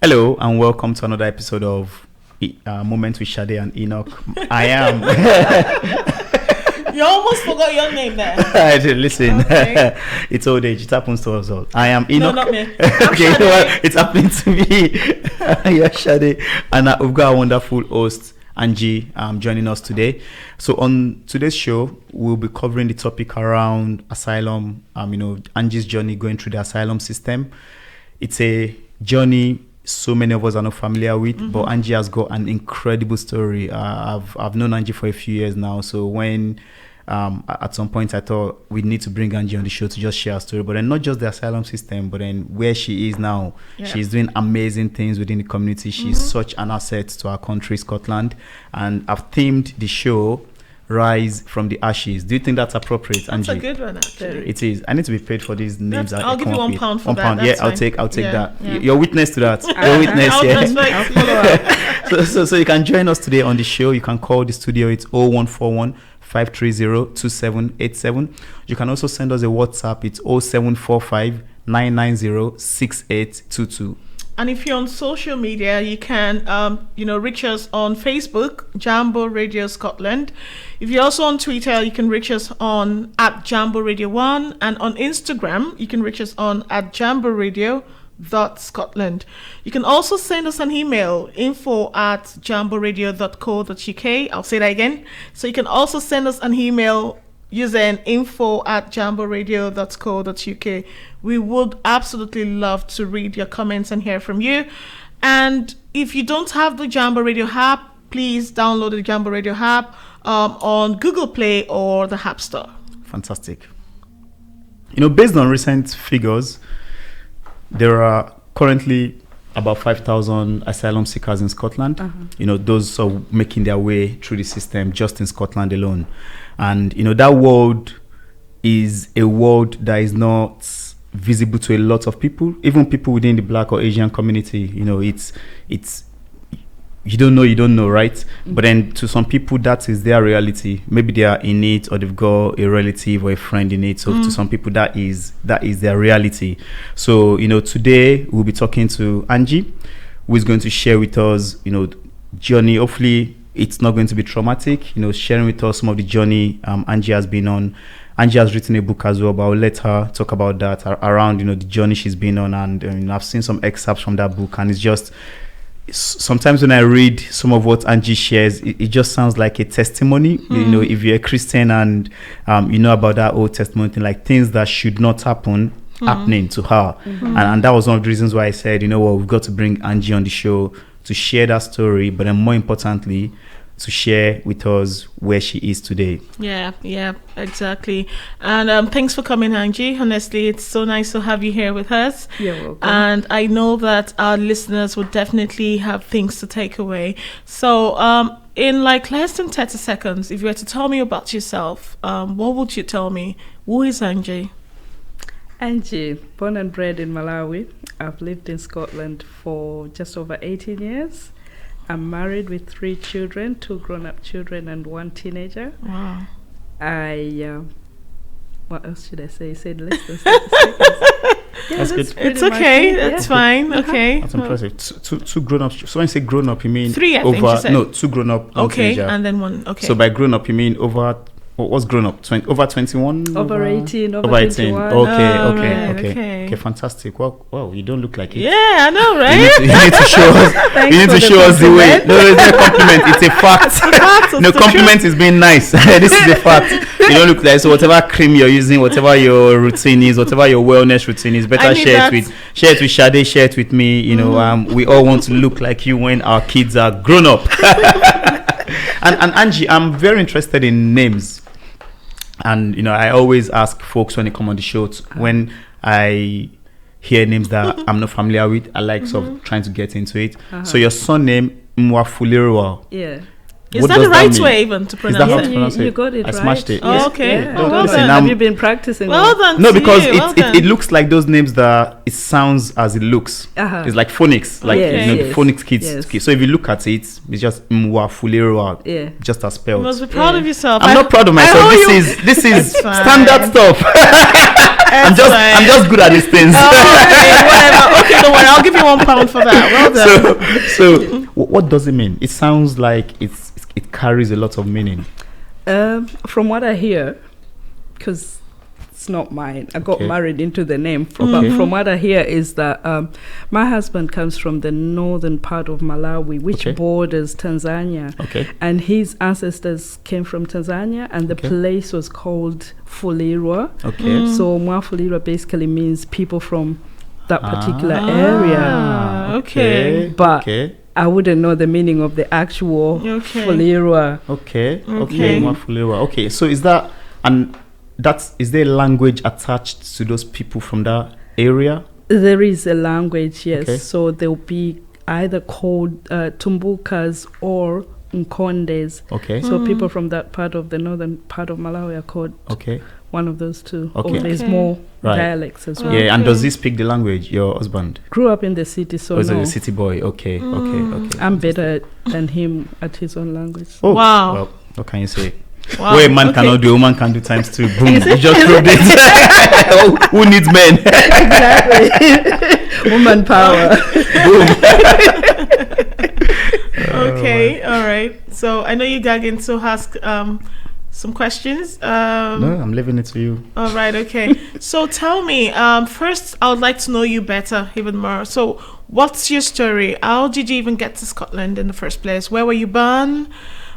Hello and welcome to another episode of Moments with Sade and Enoch. I am. You almost forgot your name there. I did, listen. Okay. It's old age. It happens to us all. I am Enoch. No, not me. Okay, you know what? It's happening to me. Yeah, Sade. And we've got a wonderful host, Angie, joining us today. So on today's show, we'll be covering the topic around asylum. Angie's journey going through the asylum system. It's a journey so many of us are not familiar with, but Angie has got an incredible story. I've known Angie for a few years now. So when at some point I thought we need to bring Angie on the show to just share her story, but then not just the asylum system, but then where she is now. Yeah. She's doing amazing things within the community. She's such an asset to our country, Scotland. And I've themed the show Rise from the Ashes. Do you think that's appropriate, Angie? That's a good one, actually. It is. I need to be paid for these names. I'll give you £1 for that. Yeah, I'll take that. Yeah. You're witness to that. You're witness. So you can join us today on the show. You can call the studio. It's 0141 530 2787. You can also send us a WhatsApp. It's 0745 990 6822. And if you're on social media, you can, reach us on Facebook, Jambo Radio Scotland. If you're also on Twitter, you can reach us on @Jambo Radio 1. And on Instagram, you can reach us on @JamboRadio.Scotland. You can also send us an email, info@jamboradio.co.uk. I'll say that again. So you can also send us an email using info@jamboradio.co.uk. We would absolutely love to read your comments and hear from you. And if you don't have the Jambo Radio app, please download the Jambo Radio app on Google Play or the App Store. Fantastic. Based on recent figures, there are currently about 5,000 asylum seekers in Scotland. Those are making their way through the system just in Scotland alone. And, that world is a world that is not visible to a lot of people, even people within the Black or Asian community. It's you don't know, right? But then to some people, that is their reality. Maybe they are in it, or they've got a relative or a friend in it. So to some people, that is their reality. So, today we'll be talking to Angie, who is going to share with us, journey. Hopefully, it's not going to be traumatic. Sharing with us some of the journey Angie has been on. Angie has written a book as well, but I'll let her talk about that around, the journey she's been on. And I've seen some excerpts from that book, and it's just, sometimes when I read some of what Angie shares, it just sounds like a testimony. If you're a Christian and you know about that Old Testament thing, like things that should not happen happening to her. And that was one of the reasons why I said, we've got to bring Angie on the show to share that story, but then more importantly, to share with us where she is today. Yeah, exactly. And thanks for coming, Angie. Honestly, it's so nice to have you here with us. You're welcome. And I know that our listeners would definitely have things to take away. So in like less than 30 seconds, if you were to tell me about yourself, what would you tell me? Who is Angie? Angie, born and bred in Malawi. I've lived in Scotland for just over 18 years. I'm married with 3 children, 2 grown-up children and 1 teenager. Wow. What else should I say? I said less than 30 seconds. That's good. It's okay. That's fine. Okay. That's impressive. Two grown-up. So when you say grown-up, you mean 3, I think you said. No, 2 grown-up. Okay, teenager. and then 1. Okay. So by grown-up, you mean over... What's grown up? Over 21? Over 18, over 18. 21. Okay, fantastic. Well, you don't look like it. Yeah, I know, right? You need to show us. You need to show us the way. No, it's not a compliment. It's a fact. No, compliment is being nice. This is a fact. You don't look like, so whatever cream you're using, whatever your routine is, whatever your wellness routine is, better share it with Sade, share it with me. We all want to look like you when our kids are grown up. And Angie, I'm very interested in names. And, I always ask folks when they come on the show, when I hear names that I'm not familiar with, I like sort of trying to get into it. So your surname, Mwafulirwa. Yeah. Is that the right way even to pronounce it? Is that how to pronounce it? You got it I smashed it. Oh, Yes. okay. Yeah. Oh, well listen, done. Have you been practicing? Well done. No, to because you. Well it done. looks like those names that it sounds as it looks. It's like phonics, like the phonics kids. Yes. So if you look at it, it's just Mwafulirwa, just as spelled. You must be proud of yourself. I'm not proud of myself. This is standard stuff. I'm just good at these things. Okay, whatever. Okay, don't worry. I'll give you £1 for that. Well done. So what does it mean? It sounds like it carries a lot of meaning. From what I hear, because it's not mine, I got married into the name. But from what I hear is that my husband comes from the northern part of Malawi, which borders Tanzania. Okay. And his ancestors came from Tanzania, and the place was called Fulirwa. Okay. So Mwafulirwa basically means people from that particular area. Okay. But I wouldn't know the meaning of the actual Fulirwa. Okay. Mwafulirwa. Okay. So is that is there a language attached to those people from that area? There is a language, yes. Okay. So they'll be either called Tumbukas or Nkondes. Okay. So people from that part of the northern part of Malawi are called one of those two. Okay. Or there's more dialects as well. Yeah, and does he speak the language, your husband? Grew up in the city, so is a city boy? Okay. I'm better than him at his own language. Oh, wow. Well, what can you say? Wow. What a man cannot do, a woman can do times two. Boom. You just proved it. Who needs men? Exactly. Woman power. Boom. Okay, all right. So I know you're gagging to ask some questions. No, I'm leaving it to you. All right, okay. So tell me, first, I would like to know you better, even more. So what's your story? How did you even get to Scotland in the first place? Where were you born?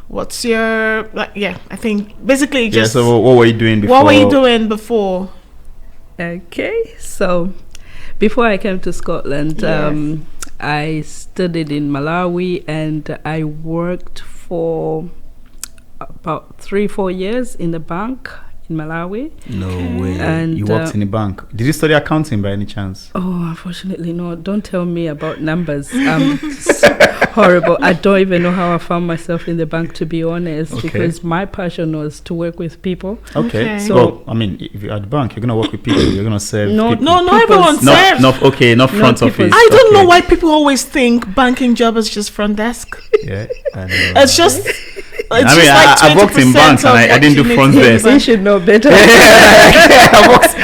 What's your, I think basically just... Yeah, so what were you doing before? What were you doing before? Okay, so before I came to Scotland, I studied in Malawi and I worked for about 3-4 years in the bank in Malawi. No way. And you worked in a bank. Did you study accounting by any chance? Oh, unfortunately, no. Don't tell me about numbers. It's horrible. I don't even know how I found myself in the bank, to be honest, because my passion was to work with people. Okay. So, well, I mean, if you're at the bank, you're going to work with people. You're going to serve people. No, everyone serves. Not front office. I don't know why people always think banking job is just front desk. Yeah, I know. It's just... I mean, I worked in banks and I didn't do front desk. You should know better. That's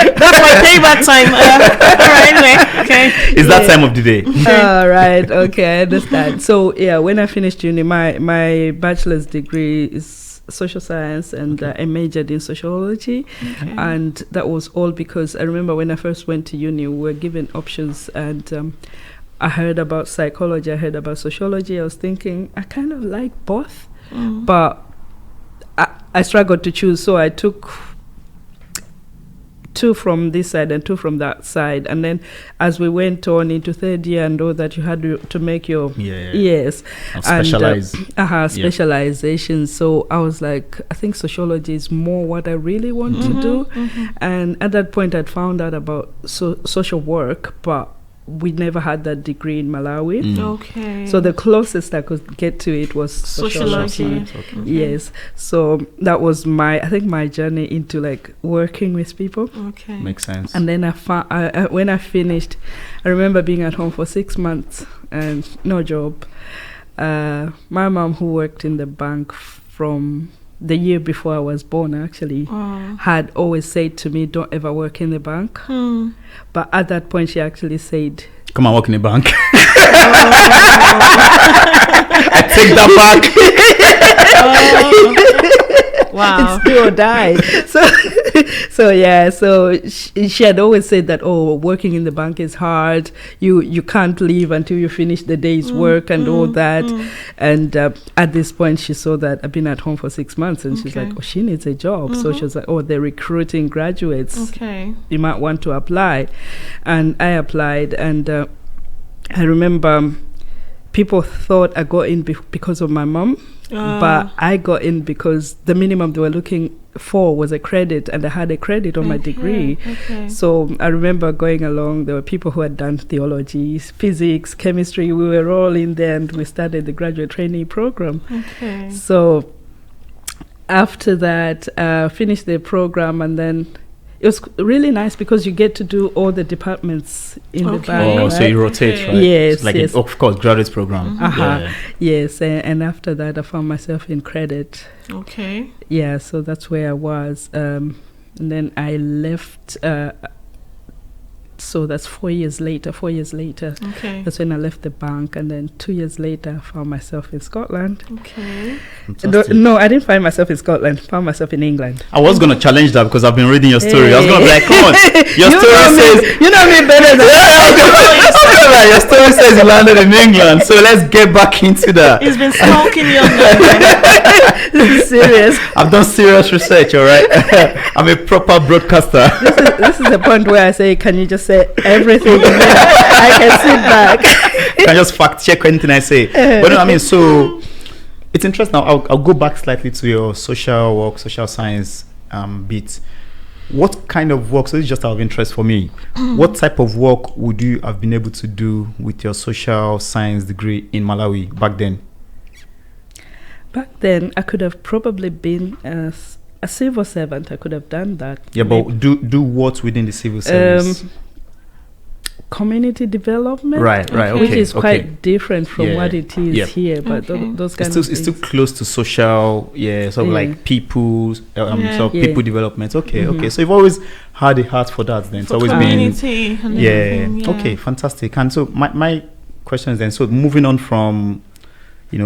my payback time. All right, anyway, okay. It's that time of the day. All right, okay, I understand. So, when I finished uni, my bachelor's degree is social science, and I majored in sociology. And that was all because I remember when I first went to uni, we were given options, and I heard about psychology, I heard about sociology. I was thinking, I kind of like both. But I struggled to choose, so I took 2 from this side and 2 from that side, and then as we went on into third year and all that, you had to make your specialization. So I was like, I think sociology is more what I really want to do. And at that point I'd found out about social work, but we never had that degree in Malawi. Okay. So the closest I could get to it was sociology. Yes. So that was my journey into like working with people. Okay. Makes sense. And then when I finished, I remember being at home for 6 months and no job. My mom, who worked in the bank from the year before I was born, actually, had always said to me, don't ever work in the bank. But at that point, she actually said, come and work in the bank. I take that back. Wow. It's do or die. So she had always said that, working in the bank is hard. You can't leave until you finish the day's work and all that. And at this point, she saw that I've been at home for 6 months, and she's like, she needs a job. So she was like, they're recruiting graduates. Okay. You might want to apply. And I applied, and I remember people thought I got in because of my mom. But I got in because the minimum they were looking for was a credit, and I had a credit on my degree. So I remember going along, there were people who had done theology, physics, chemistry. We were all in there, and we started the graduate trainee program. So after that, finished the program, and then it was really nice because you get to do all the departments in the bank. Oh, so you rotate, right? Yes, like yes. of course, graduate program. Yes, and after that, I found myself in credit. Okay. Yeah, so that's where I was. And then I left So that's 4 years later. 4 years later, Okay. that's when I left the bank, and then 2 years later, I found myself in Scotland. Okay. No, I didn't find myself in Scotland. Found myself in England. I was going to challenge that because I've been reading your story. I was going to be like, come on. Your You story know says... me, you know me better than Okay, your story says you landed in England. So let's get back into that. He's been stalking you. This is serious. I've done serious research, all right? I'm a proper broadcaster. This is the point where I say, can you just say everything? And then I can sit back. Can I just fact check anything I say? But no, I mean, so it's interesting. Now, I'll go back slightly to your social work, social science bit. What kind of work, so this is just out of interest for me, what type of work would you have been able to do with your social science degree in Malawi back then? Back then, I could have probably been a civil servant. I could have done that. Yeah, but do what within the civil service? Community development, Right, okay. which is okay. quite different from Yeah, what it is yeah. here. But Okay. those kind It's of too things. close to social, sort of Yeah. like people, Yeah. sort of Yeah. people development. Okay, Mhm. okay. So you've always had a heart for that. Then it's For always been, community and yeah. everything, yeah. Okay, fantastic. And so my question is then, so moving on from,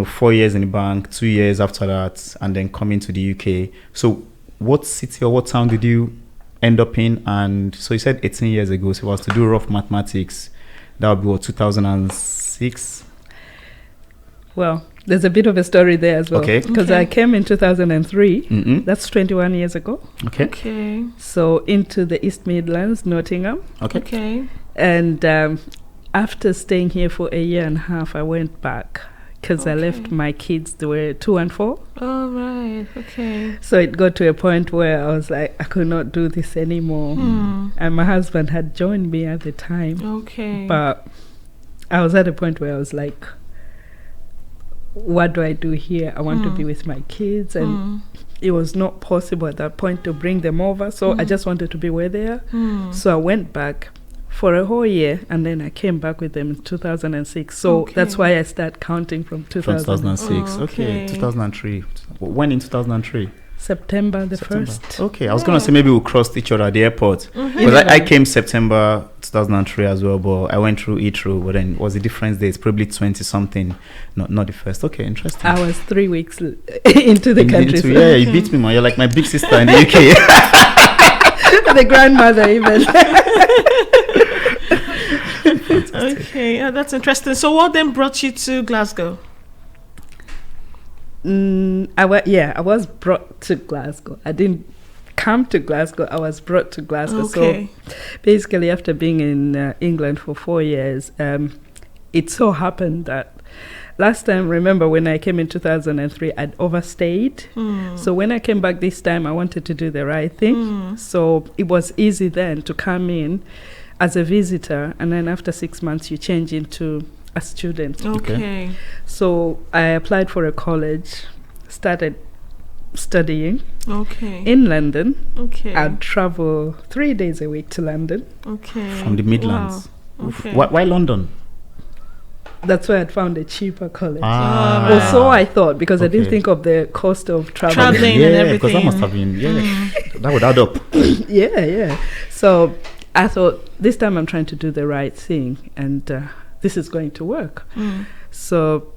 4 years in the bank, 2 years after that, and then coming to the UK. So what city or what town did you end up in? And so you said 18 years ago. So if I was to do rough mathematics, that would be what, 2006? Well, there's a bit of a story there as well. Okay. Because Okay. I came in 2003. Mm-mm. That's 21 years ago. Okay. Okay. So into the East Midlands, Nottingham. Okay. Okay. And after staying here for a year and a half, I went back because I left Okay. my kids. They were 2 and 4. All right. Okay. So it got to a point where I was like, I could not do this anymore. And my husband had joined me at the time. Okay. But I was at a point where I was like, what do I do here? I want to be with my kids. And it was not possible at that point to bring them over. So I just wanted to be where they are. So I went back for a whole year, and then I came back with them in 2006. So that's Okay. why I start counting from From 2006. 2006. Oh, Okay. okay. 2003. When in 2003? September the September. 1st. Okay, I was going to say maybe we'll cross each other at the airport. Because I came September 2003 as well, but I went through Heathrow, but then it was a different day. It's probably 20 something, not the first. Okay, interesting. I was 3 weeks into the country. So Yeah, you beat me, man. You're like my big sister in the UK. the grandmother even. Okay. That's interesting. So what then brought you to Glasgow? I was brought to Glasgow. I didn't come to Glasgow. I was brought to Glasgow. Okay. So basically, after being in England for 4 years, it so happened that last time, remember when I came in 2003, I'd overstayed. So when I came back this time, I wanted to do the right thing. So it was easy then to come in as a visitor, and then after 6 months, you change into a student. Okay. So I applied for a college, started studying Okay. in London. Okay. I'd travel 3 days a week to London. Okay. From the Midlands. Wow. Okay. Why London? That's where I'd found a cheaper college. Ah. Well, so I thought, because I didn't Okay. think of the cost of Traveling. traveling. and because that must everything. have been, that would add up. Yeah. So I thought, this time I'm trying to do the right thing, and this is going to work. So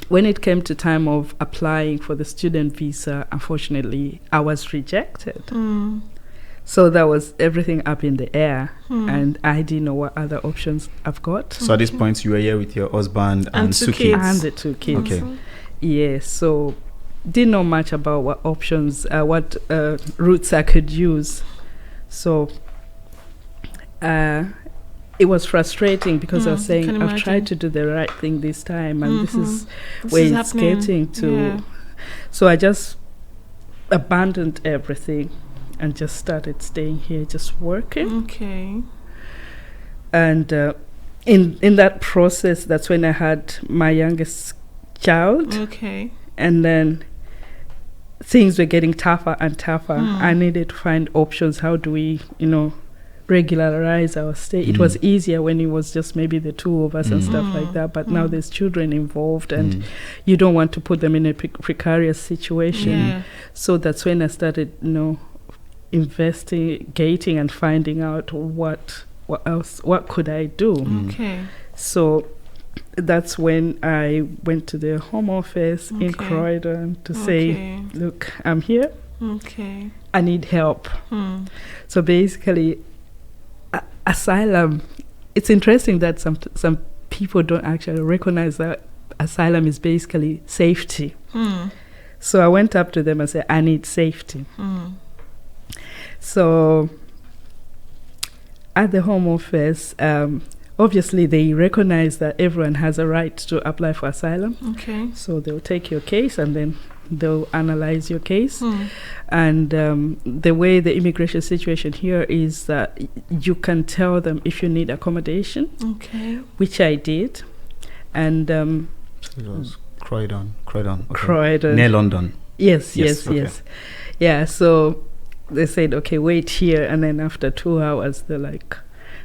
when it came to time of applying for the student visa, unfortunately, I was rejected. So that was everything up in the air, and I didn't know what other options I've got. So at this point, you were here with your husband And and two 2 kids. kids. And the 2 kids. Okay. Yeah, so didn't know much about what options, what routes I could use. So it was frustrating because I was can saying, I've tried imagine. to do the right thing this time, and this is This where is it's happening. getting to. Yeah. So I just abandoned everything and just started staying here, just working. Okay. And in that process, that's when I had my youngest child. Okay. And then things were getting tougher and tougher. I needed to find options. How do we, regularize our stay? It was easier when it was just maybe the 2 of us and stuff like that. But now there's children involved, and you don't want to put them in a precarious situation. Yeah. So that's when I started, investigating and finding out what what else? What could I do? Okay. So that's when I went to the Home Office in Croydon to say, look, I'm here. Okay. I need help. So basically, asylum, it's interesting that some people don't actually recognize that asylum is basically safety. So I went up to them and said, I need safety. So at the Home Office, obviously they recognize that everyone has a right to apply for asylum. Okay. So they'll take your case and then they'll analyze your case. And the way the immigration situation here is that you can tell them if you need accommodation, which I did. And so it was Croydon. Okay. Croydon. Near London. Yes. Okay. Yeah, so they said, okay, wait here. And then after 2 hours, they're like,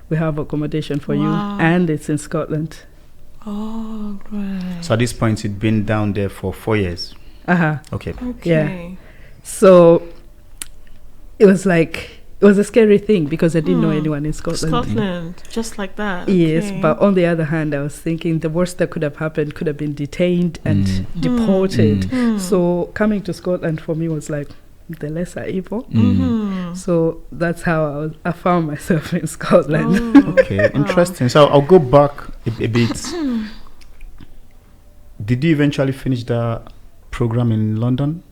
we have accommodation for you. And it's in Scotland. Oh, right. So at this point, you'd been down there for 4 years. Okay. Yeah. So it was a scary thing because I didn't know anyone in Scotland. Just like that. Yes, but on the other hand, I was thinking the worst that could have happened could have been detained and deported. So coming to Scotland for me was like the lesser evil. So that's how I found myself in Scotland. Okay, interesting. So I'll go back a bit. Did you eventually finish the program in London,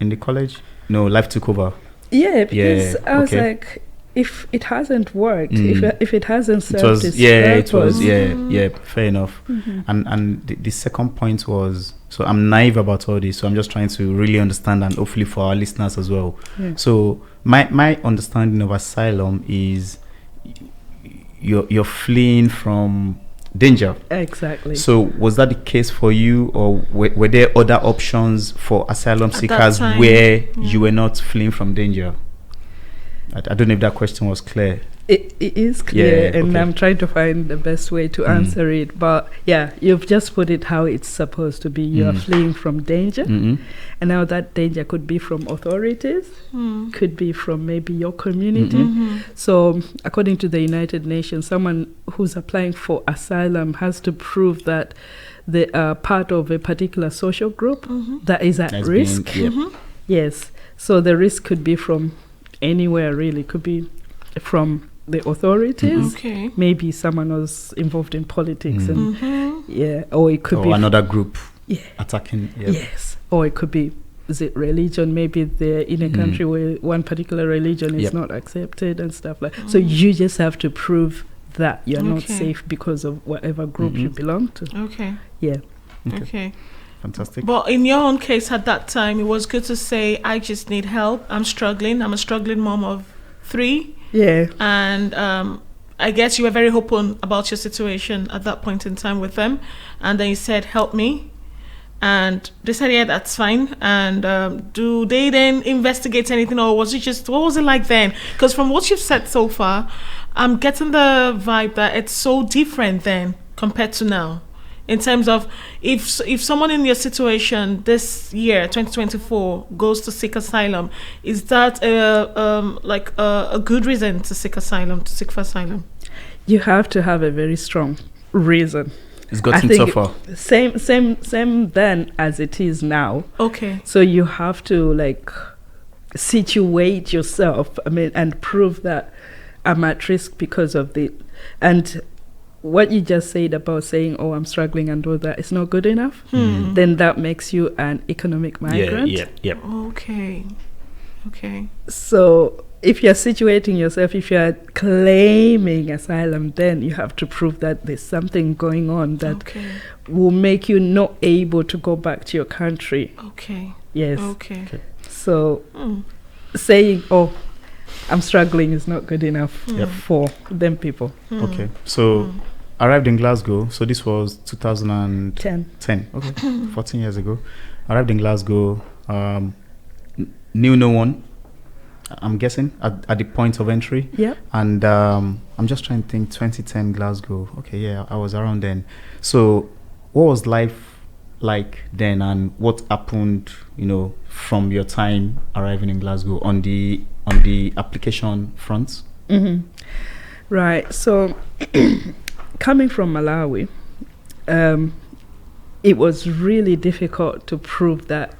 in the college? No, life took over. Yeah, because I was like, if it hasn't worked, if it hasn't served its purpose. Fair enough. And the second point was, so I'm naive about all this, so I'm just trying to really understand, and hopefully for our listeners as well. So my understanding of asylum is you're fleeing from danger. Exactly. So was that the case for you, or were there other options for asylum seekers where you were not fleeing from danger? I don't know if that question was clear. It is clear, and I'm trying to find the best way to answer it. But yeah, you've just put it how it's supposed to be. You are fleeing from danger, and now that danger could be from authorities, could be from maybe your community. So according to the United Nations, someone who's applying for asylum has to prove that they are part of a particular social group that is at risk. Yes, so the risk could be from anywhere really. Could be from the authorities, maybe someone was involved in politics, and or it could be another group attacking. Yes, or it could be, is it religion? Maybe they're in a country where one particular religion is not accepted and stuff like. So you just have to prove that you're not safe because of whatever group you belong to. Okay. Fantastic. But in your own case at that time, it was good to say, I just need help. I'm struggling. I'm a struggling mom of 3. Yeah. And I guess you were very open about your situation at that point in time with them. And then you said, help me. And they said, yeah, that's fine. And do they then investigate anything, or was it just, what was it like then? Because from what you've said so far, I'm getting the vibe that it's so different then compared to now. In terms of if someone in your situation this year, 2024, goes to seek asylum, is that a good reason to seek for asylum? You have to have a very strong reason. It's gotten tougher. Same then as it is now. Okay. So you have to situate yourself. And prove that I'm at risk because of the and. What you just said about saying, oh, I'm struggling and all that, it's not good enough, then that makes you an economic migrant. Yeah. Okay. So if you're situating yourself, if you're claiming asylum, then you have to prove that there's something going on that will make you not able to go back to your country. Okay. Yes. Okay. So saying, oh, I'm struggling is not good enough for them people. Okay. So arrived in Glasgow. So this was 2010. Okay. 14 years ago. Arrived in Glasgow. Knew no one, I'm guessing, at the point of entry. Yeah. And I'm just trying to think, 2010 Glasgow. Okay, yeah, I was around then. So what was life like then, and what happened, from your time arriving in Glasgow on the application front? Right. So, coming from Malawi, it was really difficult to prove that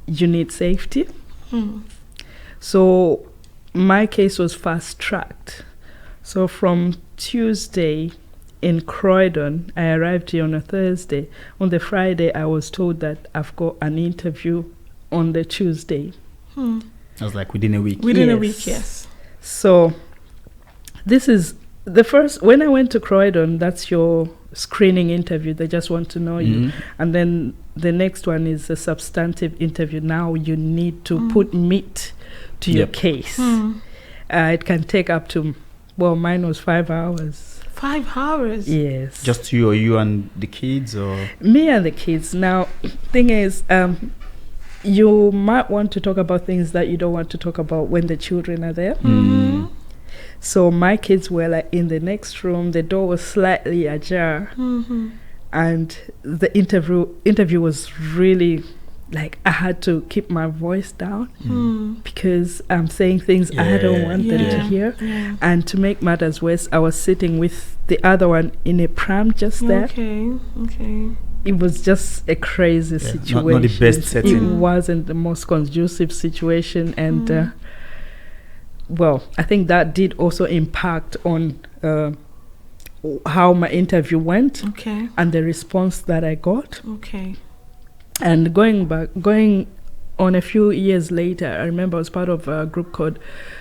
you need safety. So, my case was fast-tracked. So, from Tuesday in Croydon, I arrived here on a Thursday. On the Friday, I was told that I've got an interview on the Tuesday. I was like within a week. Within a week, yes. So this is the first, when I went to Croydon, that's your screening interview. They just want to know you. And then the next one is a substantive interview. Now you need to put meat to your case. It can take up to, well, mine was 5 hours. 5 hours? Yes. Just you and the kids, or? Me and the kids. Now, thing is, you might want to talk about things that you don't want to talk about when the children are there. So my kids were like in the next room. The door was slightly ajar, and the interview was really like I had to keep my voice down because I'm saying things I don't want them to hear. And to make matters worse, I was sitting with the other one in a pram just there. Okay. It was just a crazy situation. Not the best setting. It wasn't the most conducive situation, and well, I think that did also impact on how my interview went and the response that I got. And going on a few years later, I remember I was part of a group called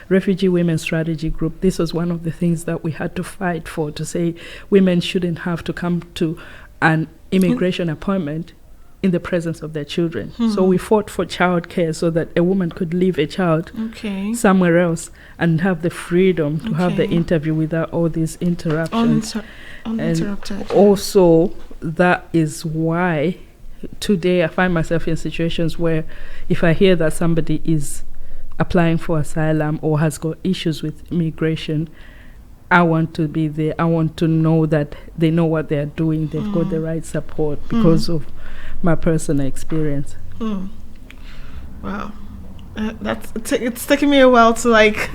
Refugee Women Strategy Group. This was one of the things that we had to fight for, to say women shouldn't have to come to an immigration appointment in the presence of their children. So we fought for childcare so that a woman could leave a child somewhere else and have the freedom to have the interview without all these interruptions. Uninterrupted. And also, that is why today I find myself in situations where if I hear that somebody is applying for asylum or has got issues with immigration, I want to be there. I want to know that they know what they're doing. They've got the right support because of my personal experience. Wow. It's taking me a while to like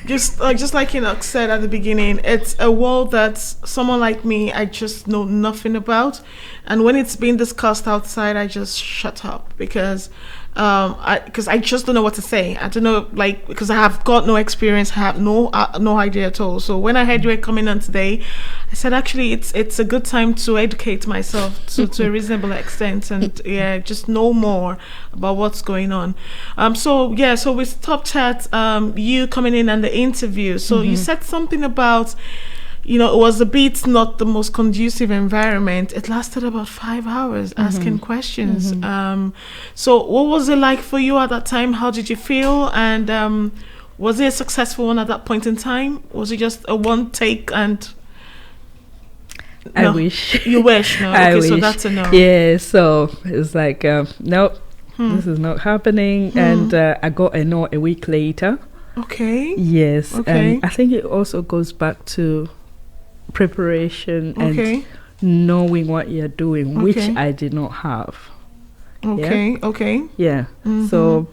just like Enoch said at the beginning, it's a world that someone like me, I just know nothing about, and when it's being discussed outside, I just shut up because I just don't know what to say. I don't know, like, because I have got no experience, I have no idea at all. So when I heard you were coming on today, I said actually it's a good time to educate myself to a reasonable extent and just know more about what's going on. So we stopped at you coming in and the interview. So you said something about, it was a bit not the most conducive environment. It lasted about 5 hours asking questions. So what was it like for you at that time? How did you feel? And was it a successful one at that point in time? Was it just a one take and... I wish. You wish? No. Okay, so that's a no. Yeah, so it was like, nope, this is not happening. And I got a no a week later. Okay. Yes. Okay. And I think it also goes back to preparation and knowing what you're doing, which I did not have. Okay. Yeah. So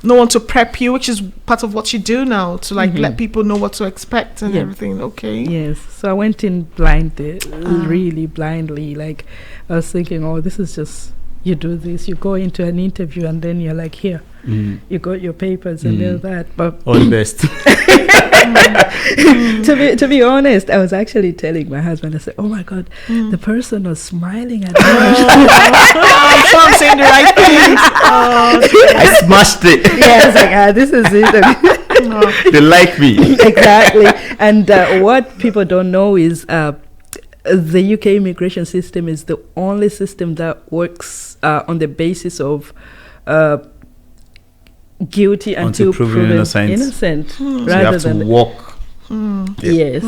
no one to prep you, which is part of what you do now, to like let people know what to expect and everything. Okay. Yes. So I went in really blindly. Like I was thinking, this is just, you do this, you go into an interview and then you're like, here, you got your papers and all that. But all the best. To be honest, I was actually telling my husband, I said, oh my God, the person was smiling at me. So I'm saying the right things. I smashed it. Yeah, I was like, this is it. They like me. Exactly. And what people don't know is the UK immigration system is the only system that works on the basis of guilty until proven innocent. So you have to walk. Yes.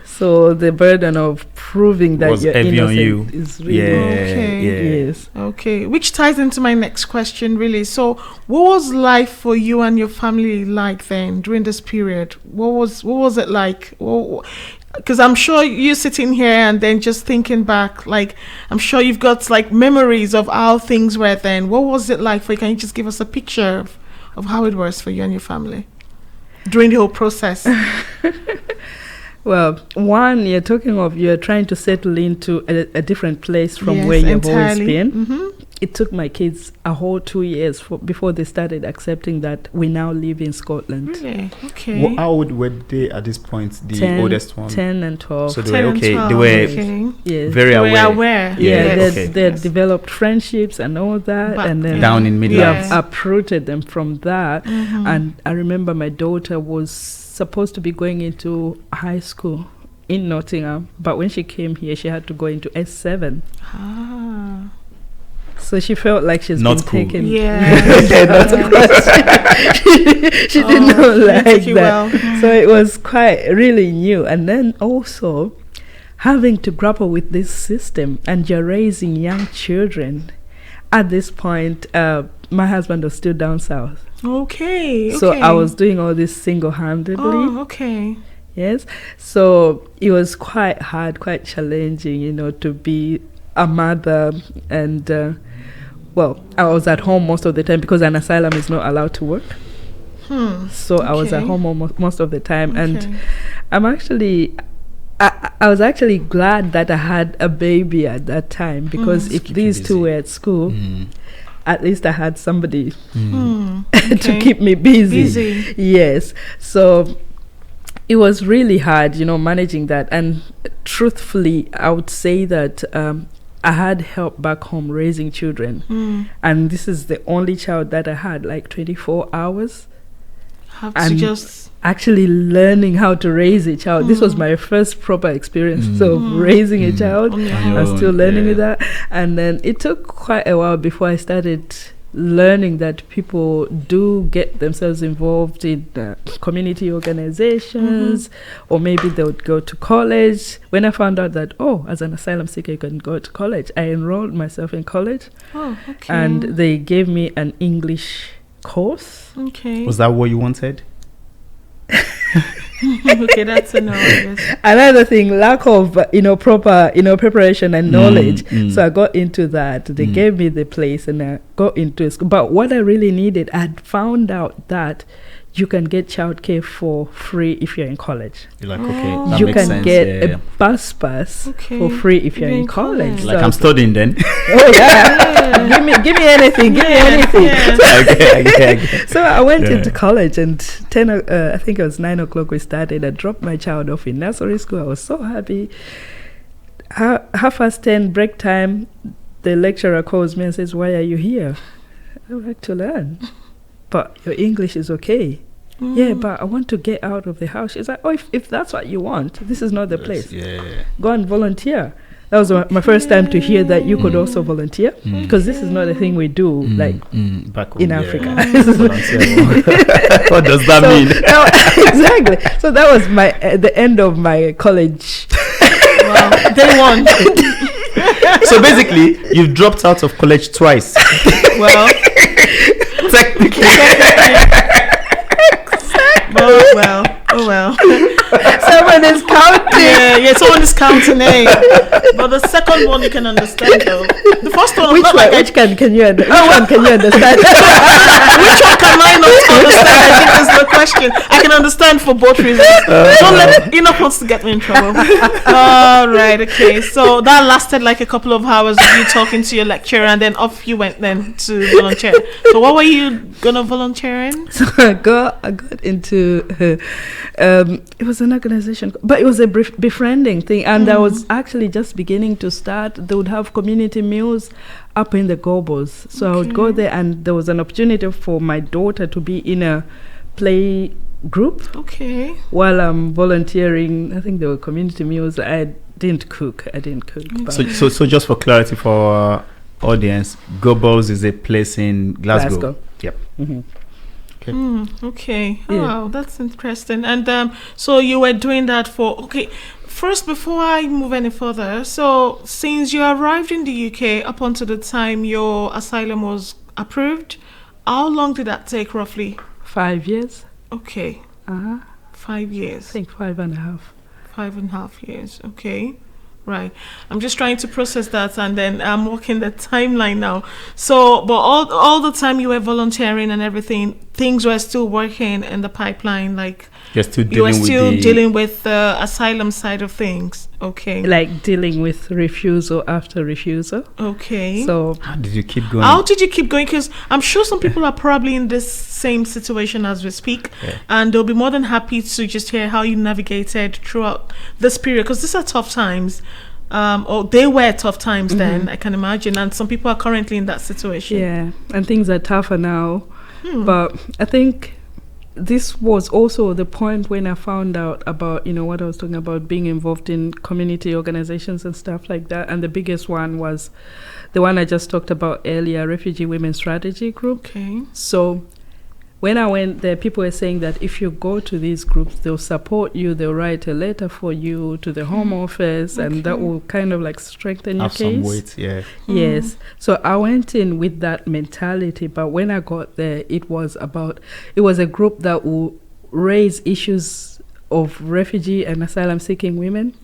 So the burden of proving that you're innocent is really yes. Okay, which ties into my next question, really. So, what was life for you and your family like then during this period? What was it like? Because I'm sure you sitting here and then just thinking back, like I'm sure you've got like memories of how things were then. What was it like for you? Can you just give us a picture of how it was for you and your family? during the whole process? Well, one, you're trying to settle into a different place from Yes, where you've entirely. always been. Mm-hmm. It took my kids a whole 2 years before they started accepting that we now live in Scotland. Really? Okay. How old were they at this point? The 10, oldest one? 10 and 12. So 10 they were and okay. 12, They were okay. Yes. very They were aware. aware. Yeah, Yes. they Okay. they had developed friendships and all that, But and then Down in we Midlands. have uprooted them from that. Mhm. And I remember my daughter was supposed to be going into high school in Nottingham, but when she came here, she had to go into S7. Ah. So she felt like she's Not been cool. taken. Yeah. Not of course. She did Oh, not they like took you that. well. So it was quite really new. And then also having to grapple with this system, and you're raising young children. At this point, my husband was still down south. Okay. So okay. I was doing all this single-handedly. Oh, okay. Yes. So it was quite hard, quite challenging, to be a mother. And, I was at home most of the time because an asylum is not allowed to work. So I was at Okay. home most of the time. Okay. And I was actually glad that I had a baby at that time, because if Keep you these two busy. were at school, at least I had somebody to Okay. keep me busy. Busy. Yes. So it was really hard, managing that. And truthfully, I would say that I had help back home raising children. And this is the only child that I had, like 24 hours. Have to And just actually learning how to raise a child. This was my first proper experience of raising a child. on your On your own. I'm still own, learning yeah. with that. And then it took quite a while before I started learning that people do get themselves involved in community organizations, or maybe they would go to college. When I found out that, as an asylum seeker, you can go to college, I enrolled myself in college, Oh, okay. and they gave me an English course. Okay. Was that what you wanted? Okay, that's a no, I guess. Another thing, lack of proper preparation and knowledge. So I got into that. They gave me the place, and I got into school. But what I really needed, I'd found out that you can get childcare for free if you're in college. You're like, okay, that You makes can sense. get yeah. a bus pass Okay. for free if you're You're in in college. college. Like, So- I'm studying then. oh yeah, give me anything, give me anything. Yeah. okay. So I went Yeah. into college, and I think it was 9 o'clock we started. I dropped my child off in nursery school. I was so happy. 10:30 break time, the lecturer calls me and says, "Why are you here?" I like to learn, but your English is okay. Yeah, but I want to get out of the house. She's like, if that's what you want, this is not the place. Yeah. Go and volunteer. That was my first time to hear that you could also volunteer, because this is not a thing we do like back home, in yeah. Africa. What does that mean? Exactly. So that was the end of my college. Wow. Day one. So basically, you've dropped out of college twice. Well, Technically. oh well. Someone is counting. Yeah, someone is counting, But the second one you can understand though. The first one, Which not one? like Which one can you understand? which one can I not understand? I think is the question. I can understand for both reasons. Don't let Enoch wants to get me in trouble. All right, okay. So that lasted like a couple of hours of you talking to your lecturer, and then off you went then to volunteer. So what were you gonna volunteer in? So I got into it was an organization, but it was a befriending thing, and I was actually just beginning to start. They would have community meals up in the Gobos, so I would go there, and there was an opportunity for my daughter to be in a play group Okay. while I'm volunteering. I think there were community meals. I didn't cook. But So just for clarity for our audience, Gobos is a place in Glasgow. Yep. Okay. Yeah. Wow, that's interesting. And so you were doing that first, before I move any further, so since you arrived in the UK up until the time your asylum was approved, how long did that take roughly? 5 years. Okay. 5 I years. think 5.5. 5.5 years. Okay. Right. I'm just trying to process that, and then I'm working the timeline now. So, but all the time you were volunteering and everything, things were still working in the pipeline. Like You're still you were dealing still with dealing with the asylum side of things. Okay. Like dealing with refusal after refusal. Okay. So How did you keep going? How did you keep going? Because I'm sure some people are probably in this same situation as we speak, and they'll be more than happy to just hear how you navigated throughout this period, because these are tough times. Or they were tough times then, I can imagine, and some people are currently in that situation. yeah, and things are tougher now. But I think this was also the point when I found out about, what I was talking about, being involved in community organizations and stuff like that. And the biggest one was the one I just talked about earlier, Refugee Women Strategy Group. Okay. So when I went there, people were saying that if you go to these groups, they'll support you, they'll write a letter for you to the Home Office, and that will kind of like strengthen your Have case. some weight, yeah. Yes. So I went in with that mentality, but when I got there, it was a group that will raise issues of refugee and asylum seeking women.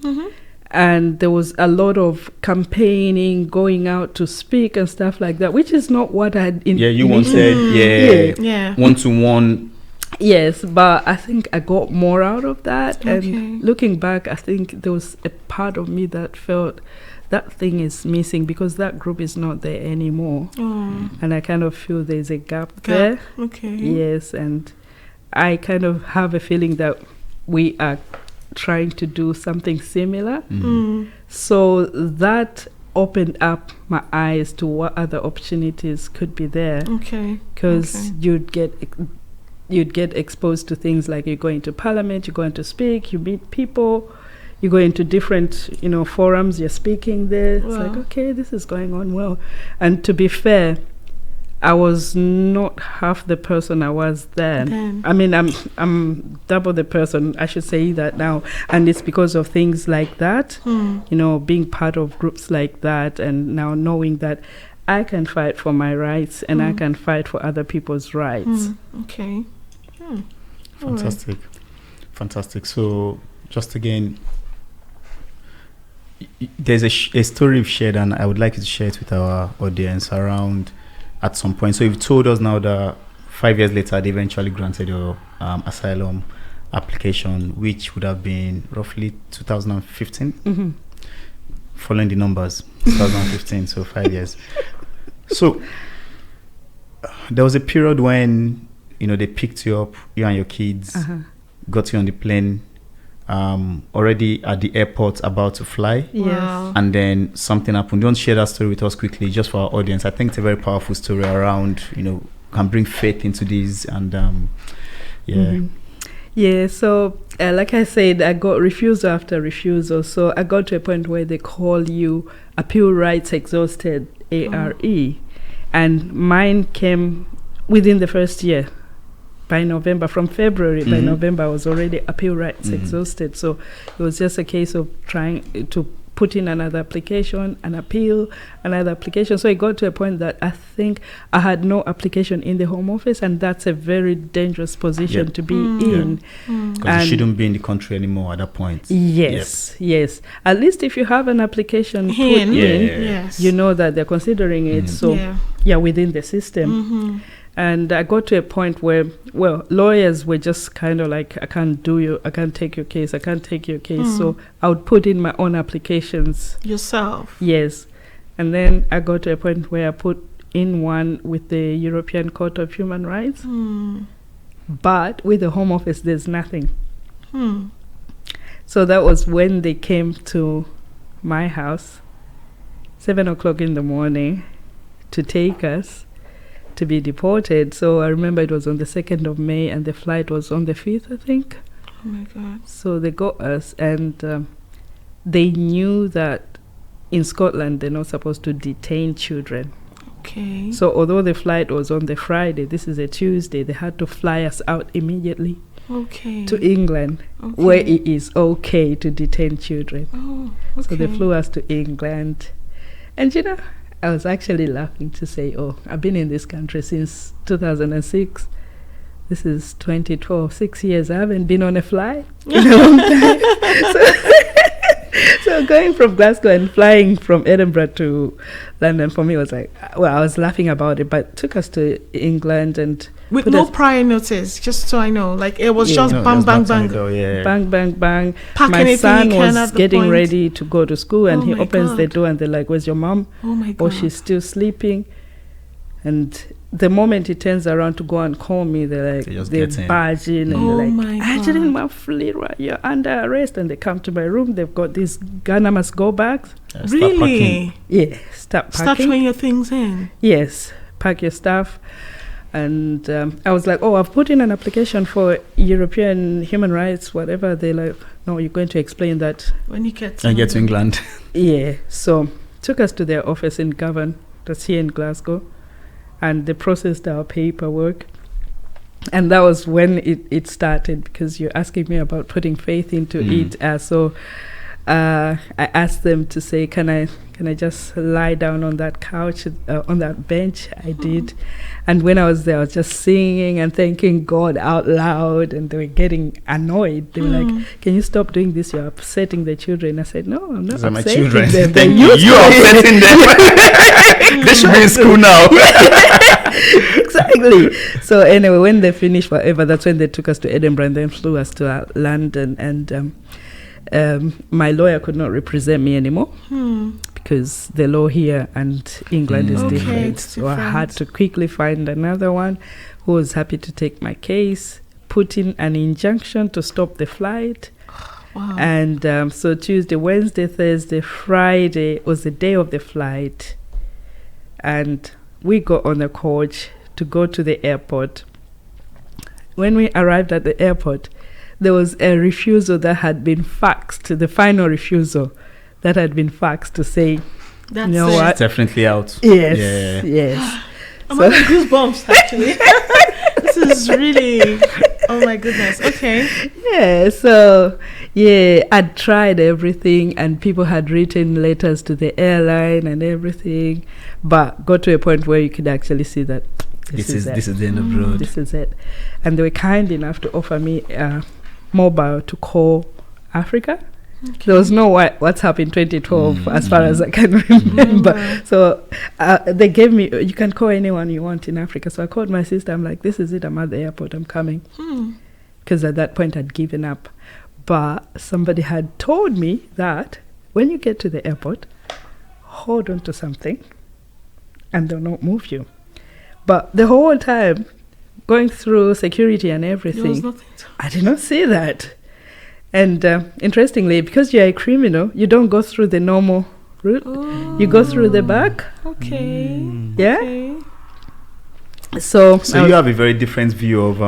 And there was a lot of campaigning, going out to speak and stuff like that, which is not what I You wanted, Yeah. one-to-one. Yes, but I think I got more out of that. Okay. And looking back, I think there was a part of me that felt that thing is missing because that group is not there anymore. Oh. And I kind of feel there's a gap there. Okay. Yes, and I kind of have a feeling that we are trying to do something similar. So that opened up my eyes to what other opportunities could be there. Okay. Because you'd get exposed to things like you're going to parliament, you're going to speak, you meet people, you go into different forums, you're speaking there. It's like, okay, this is going on well. And to be fair, I was not half the person I was then. I mean, I'm double the person, I should say that now. And it's because of things like that, being part of groups like that, and now knowing that I can fight for my rights and I can fight for other people's rights. Okay. Fantastic. Fantastic. So just again, there's a story you've shared, and I would like you to share it with our audience around at some point. So you've told us now that 5 years later they eventually granted your asylum application, which would have been roughly 2015, following the numbers, 2015. So 5 years. So there was a period when they picked you up, you and your kids, got you on the plane, already at the airport about to fly. Wow. And then something happened. Don't share that story with us quickly, just for our audience. I think it's a very powerful story around, can bring faith into this. And yeah, so like I said, I got refusal after refusal. So I got to a point where they call you appeal rights exhausted, ARE. And mine came within the first year. By November, from February, by November, I was already appeal rights exhausted. So it was just a case of trying to put in another application, an appeal, another application. So it got to a point that I think I had no application in the Home Office, and that's a very dangerous position to be in. Because you shouldn't be in the country anymore at that point. Yes. At least if you have an application put in, you know that they're considering it. So you're within the system. And I got to a point where, lawyers were just kind of like, I can't take your case. So I would put in my own applications. Yourself? Yes. And then I got to a point where I put in one with the European Court of Human Rights. But with the Home Office, there's nothing. So that was when they came to my house, 7:00 in the morning, to take us to be deported. So I remember it was on the 2nd of May and the flight was on the 5th, I think. Oh my God. So they got us, and they knew that in Scotland they're not supposed to detain children. Okay. So although the flight was on the Friday, this is a Tuesday, they had to fly us out immediately to England, where it is okay to detain children. Oh, okay. So they flew us to England. And I was actually laughing to say, I've been in this country since 2006. This is 2012, 6 years. I haven't been on a flight in a long time. So going from Glasgow and flying from Edinburgh to London for me was like, well, I was laughing about it, but it took us to England and with no prior notice, just so I know. Like it was just bang, bang, bang. Bang, bang, bang. Pack My son was at the getting point. ready to go to school and he opens the God. door and they're like, where's your mom? Oh my God. Or she's still sleeping. And the moment he turns around to go and call me, they're barge in and Oh they're my like, Angie Mwafulirwa, you're under arrest. And they come to my room. They've got these Ghana must go bags. Really? Yeah, start packing. Start throwing your things in. Yes, pack your stuff. And I was like, oh, I've put in an application for European human rights, whatever. They're like, no, you're going to explain that when you get to England. Yeah, so took us to their office in Govan, that's here in Glasgow, and they processed our paperwork. And that was when it started, because you're asking me about putting faith into it. So I asked them to say, can I just lie down on that couch, on that bench? I did. And when I was there, I was just singing and thanking God out loud, and they were getting annoyed. They were like, can you stop doing this? You're upsetting the children. I said, no, I'm not upsetting my children. them. You're upsetting them. They should be in school now. Exactly. So anyway, when they finished whatever, that's when they took us to Edinburgh and then flew us to London. And my lawyer could not represent me anymore because the law here and England is different. So I had to quickly find another one who was happy to take my case, put in an injunction to stop the flight. Wow. And so Tuesday, Wednesday, Thursday, Friday was the day of the flight. And we got on the coach to go to the airport. When we arrived at the airport, there was a refusal that had been faxed, the final refusal that had been faxed to say, that's you know what? It's definitely out. Yes, yes. I'm having goosebumps, actually. This is really, oh my goodness, okay. Yeah, so, yeah, I'd tried everything and people had written letters to the airline and everything, but got to a point where you could actually see that this is the end of the road. This is it. And they were kind enough to offer me mobile to call Africa. Okay. There was no WhatsApp in 2012 as far as I can remember. So they gave me, you can call anyone you want in Africa. So I called my sister. I'm like, this is it. I'm at the airport. I'm coming. Because at that point I'd given up. But somebody had told me that when you get to the airport, hold on to something and they'll not move you. But the whole time, going through security and everything, I did not see that. And interestingly, because you're a criminal, you don't go through the normal route. You go through the back. Okay. Yeah. Okay. So you have a very different view of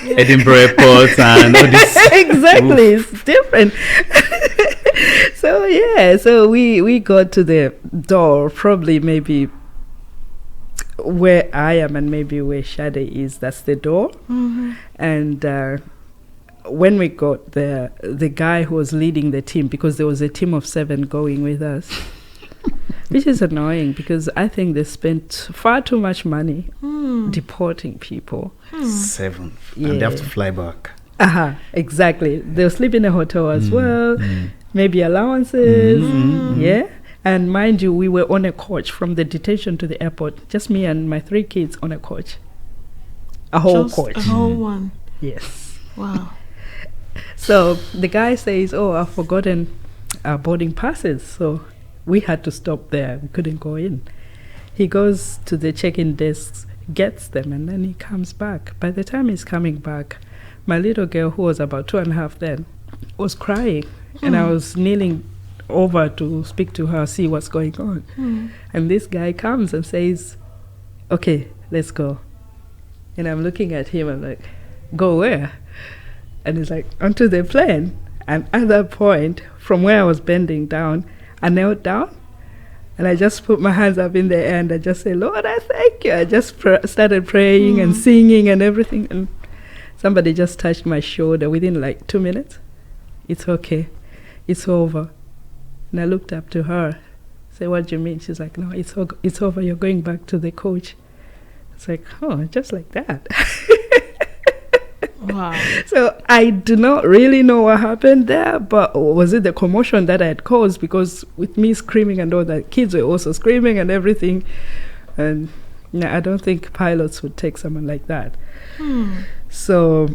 Edinburgh Airport and all this. Exactly, it's different. So yeah, so we got to the door, probably maybe where I am and maybe where Sade is, that's the door. And when we got there, the guy who was leading the team, because there was a team of 7 going with us, which is annoying because I think they spent far too much money deporting people. 7. And they have to fly back. Exactly. They'll sleep in a hotel as well, maybe allowances. Yeah. And mind you, we were on a coach from the detention to the airport, just me and my 3 kids on a coach. A whole coach. A whole one. Yes. Wow. So the guy says, oh, I've forgotten our boarding passes. So we had to stop there. We couldn't go in. He goes to the check-in desk, gets them, and then he comes back. By the time he's coming back, my little girl, who was about 2.5 then, was crying. And I was kneeling over to speak to her, see what's going on. And this guy comes and says, okay, let's go. And I'm looking at him, I'm like, go where? And he's like, onto the plane. And at that point, from where I was bending down, I knelt down and I just put my hands up in the air and I just said, Lord, I thank you. I just started praying and singing and everything. And somebody just touched my shoulder within like 2 minutes. It's okay. It's over. And I looked up to her. Say, what do you mean? She's like, no, it's over. You're going back to the coach. It's like, oh, just like that. Wow. So I do not really know what happened there, but was it the commotion that I had caused? Because with me screaming and all that, kids were also screaming and everything. And I don't think pilots would take someone like that. So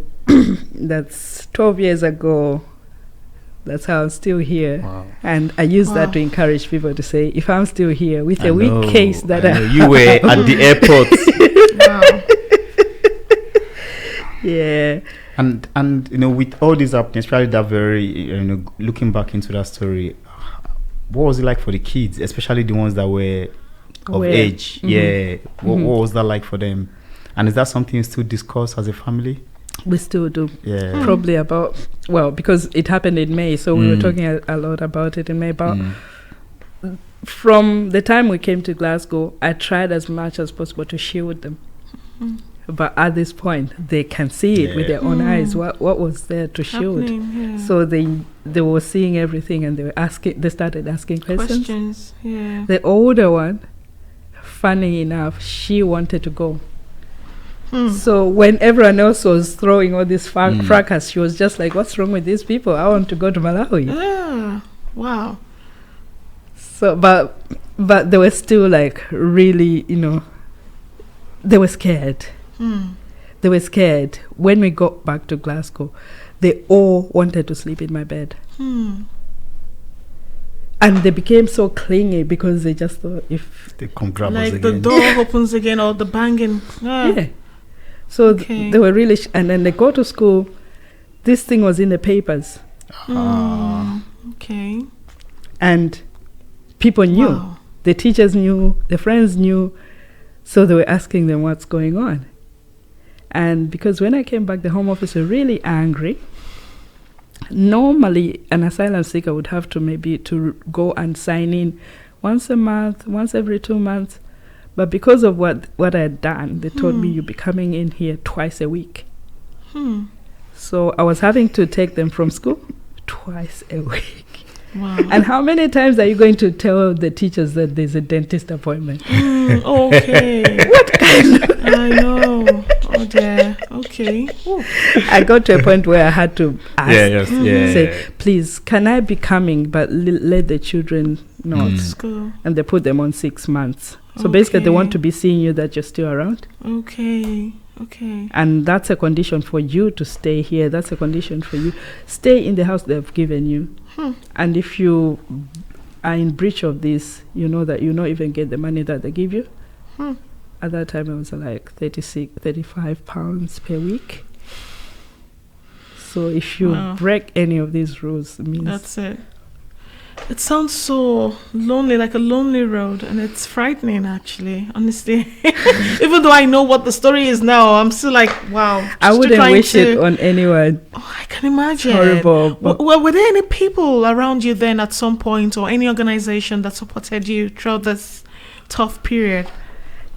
that's 12 years ago. That's how I'm still here. Wow. And I use that to encourage people to say, if I'm still here with a weak case that I know. You were at the airport. Wow. Yeah. And with all this happening, especially that very, looking back into that story, what was it like for the kids, especially the ones that were of age? Yeah. What was that like for them? And is that something you still discuss as a family? We still do. Yeah. Probably because it happened in May, so we were talking a lot about it in May. But from the time we came to Glasgow, I tried as much as possible to shield them. But at this point, they can see it with their own eyes. What was there to shield? So they were seeing everything, and they started asking questions. Yeah. The older one, funny enough, she wanted to go. So when everyone else was throwing all this fracas, she was just like, what's wrong with these people? I want to go to Malawi. Wow. So but they were still like really, they were scared. They were scared. When we got back to Glasgow, they all wanted to sleep in my bed. And they became so clingy because they just thought if they come grab us like again. the door opens again or the banging. Yeah. So they were really and then they go to school. This thing was in the papers. Okay. And people knew. Wow. The teachers knew, the friends knew. So they were asking them what's going on. And because when I came back, the Home Office were really angry. Normally, an asylum seeker would have to go and sign in once a month, once every 2 months. But because of what I had done, they told me you'll be coming in here twice a week. So I was having to take them from school twice a week. Wow. And how many times are you going to tell the teachers that there's a dentist appointment? Okay. What kind of I know. Oh dear. Okay. Ooh. I got to a point where I had to ask, say, Yeah. please, can I be coming, but let the children not. School. And they put them on 6 months. So basically, they want to be seeing you that you're still around. Okay. And that's a condition for you to stay here. That's a condition for you. Stay in the house they've given you. And if you are in breach of this, you know that you not even get the money that they give you. At that time, it was like 35 pounds per week. So if you break any of these rules, it means... That's it. It sounds so lonely, like a lonely road, and it's frightening, actually, honestly. Even though I know what the story is now, I'm still like, wow. I wouldn't wish it on anyone. Oh, I can imagine. It's horrible. Well, were there any people around you then at some point, or any organization that supported you throughout this tough period?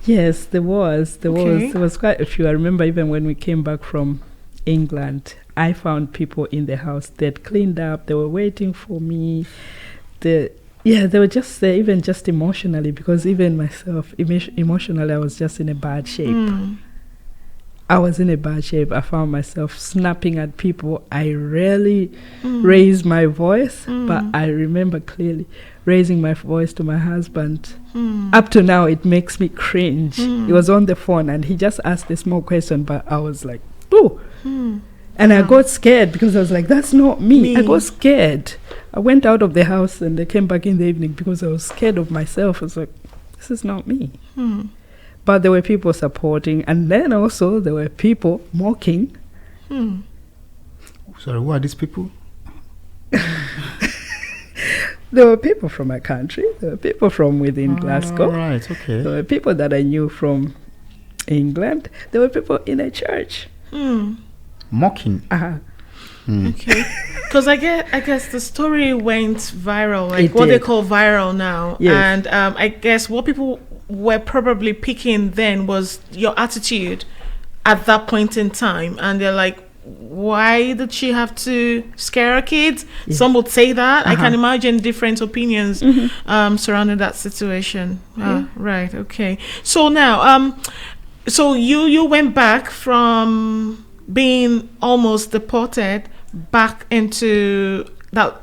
Yes, there was. There was quite a few. I remember even when we came back from England, I found people in the house. They'd cleaned up. They were waiting for me. They were just there, even just emotionally, because even myself, emotionally, I was just in a bad shape. I was in a bad shape. I found myself snapping at people. I rarely raised my voice, but I remember clearly raising my voice to my husband. Up to now, it makes me cringe. He was on the phone, and he just asked a small question, but I was like, ooh. And I got scared because I was like, that's not me. I got scared. I went out of the house and I came back in the evening because I was scared of myself. I was like, this is not me. But there were people supporting. And then also there were people mocking. Sorry, who are these people? There were people from my country. There were people from within Glasgow. Right, okay. There were people that I knew from England. There were people in a church. Mocking. Okay, because I guess the story went viral, like It what they did. call viral now. Yes. And I guess what people were probably picking then was your attitude at that point in time, and they're like, why did she have to scare her kids? Some would say that. I can imagine different opinions surrounding that situation. Right, okay. So now so you went back from being almost deported back into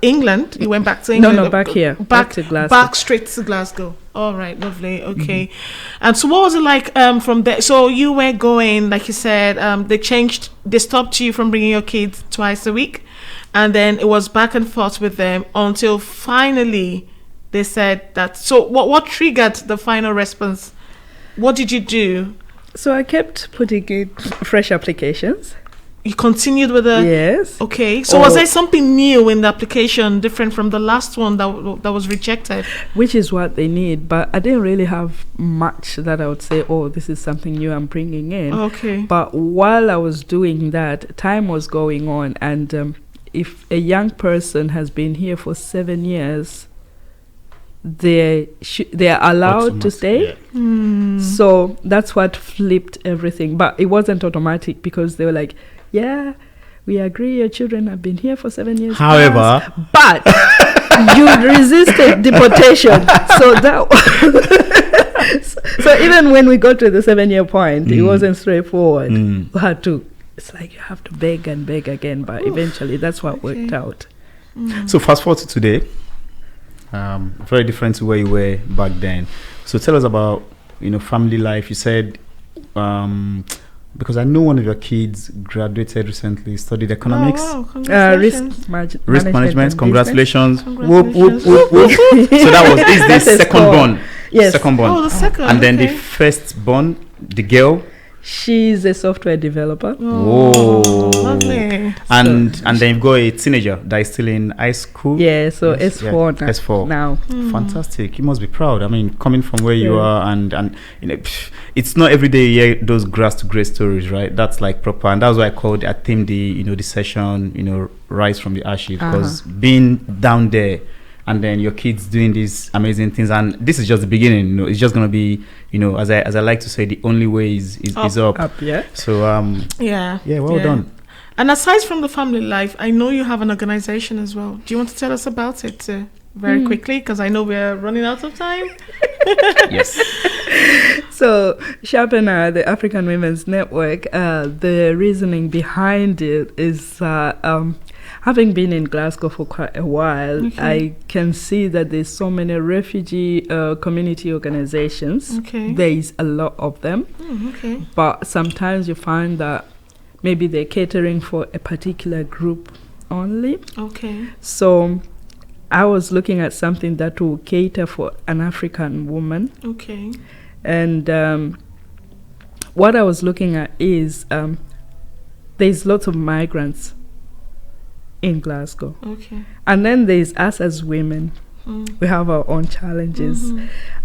England. You went back to England. No, back here. Back to Glasgow. Back straight to Glasgow. All right, lovely. Okay. And so what was it like from there? So you were going, like you said, they stopped you from bringing your kids twice a week. And then it was back and forth with them until finally they said that. So what triggered the final response? What did you do? So I kept putting in fresh applications. You continued with the... Yes. Okay. So was there something new in the application, different from the last one that was rejected? Which is what they need. But I didn't really have much that I would say, oh, this is something new I'm bringing in. Okay. But while I was doing that, time was going on. And if a young person has been here for 7 years, they're allowed to stay. Yeah. So that's what flipped everything. But it wasn't automatic because they were like, yeah, we agree your children have been here for 7 years. However, but you resisted deportation. So that so even when we got to the 7-year point, it wasn't straightforward. We had to, it's like you have to beg and beg again, but eventually that's what worked out. So fast forward to today. Very different to where you were back then. So tell us about, family life. You said, because I know one of your kids graduated recently, studied economics. Oh, wow. Risk management. Congratulations. Whoop, Congratulations. whoop, whoop, whoop. So that was the That's a second score. born. Yes. Second born. Oh, the second. And then the okay. first born, the girl. She's a software developer. Whoa. Lovely. And then you've got a teenager that is still in high school. Yeah, so Yes, S4 yeah, S4. now. Fantastic. You must be proud. I mean, coming from where you are and it's not every day you hear those grass to grace stories, right? That's like proper. And that's why I themed the session, Rise from the Ashes, because being down there and then your kids doing these amazing things, and this is just the beginning. It's just gonna be, as I like to say, the only way is up. Up, yeah. So Yeah. well done. And aside from the family life, I know you have an organization as well. Do you want to tell us about it very quickly? Because I know we're running out of time. Yes. So Sharpen Her, the African Women's Network, the reasoning behind it is having been in Glasgow for quite a while, I can see that there's so many refugee community organizations. Okay. There is a lot of them. Okay. But sometimes you find that maybe they're catering for a particular group only. Okay. So I was looking at something that will cater for an African woman. Okay. And what I was looking at is there's lots of migrants in Glasgow. Okay. And then there's us as women. We have our own challenges.